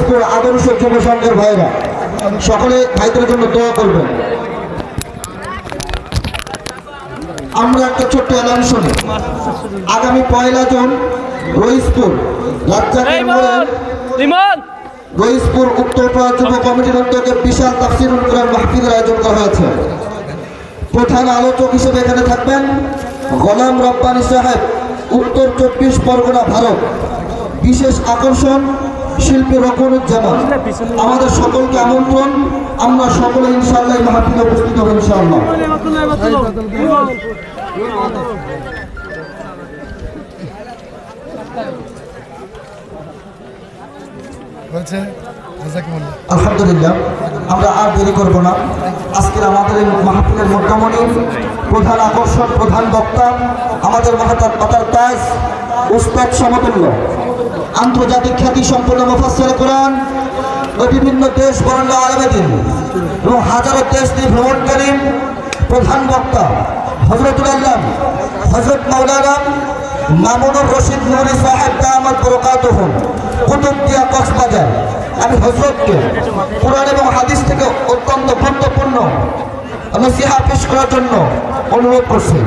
রইসপুর আদর্শ যুব সংঘের ভাইরা সকলে ভাইদের জন্য দোয়া করবেন। আমরা একটা ছোট্ট এলান শুনি। আগামী 1 জুন রইসপুর রইসপুর উত্তরপাড়া যুব কমিটির উদ্যোগে বিশাল তাফসিরুল কোরআন মাহফিলের আয়োজন করা হয়েছে। প্রধান আলোচক হিসেবে এখানে থাকবেন গোলাম রব্বানী সাহেব, উত্তর 24 পরগনা, ভারত। বিশেষ আকর্ষণ শিল্পী রকুনুজ্জামান। আমাদের সকলকে আমন্ত্রণ, আমরা সকলে ইনশাআল্লাহ মাহফিলে উপস্থিত হব ইনশাআল্লাহ। আলহামদুলিল্লাহ, আমরা আর দেরি করব না। আজকের আমাদের এই মাহফিলের মুদ্রামণি, প্রধান আকর্ষণ, প্রধান বক্তা আমাদের মাতার তাজ উস্তাদ সমতুল্য, আন্তর্জাতিক খ্যাতি সম্পন্ন মুফাসসির কোরআন ও বিভিন্ন দেশ বরেণ্য আলেমে দ্বীন এবং হাজারো দেশ নিয়ে ভ্রমণকারী প্রধান বক্তা হযরতুল আল্লাহ হযরত মাওলানা মামুনুর রশিদ নুরি সাহেব দামাত বরকাতুহুম, কুতুবদিয়া, কক্সবাজার। আমি হযরতকে কোরআন এবং হাদিস থেকে অত্যন্ত গুরুত্বপূর্ণ নসিহত পেশ করার জন্য অনুরোধ করছি।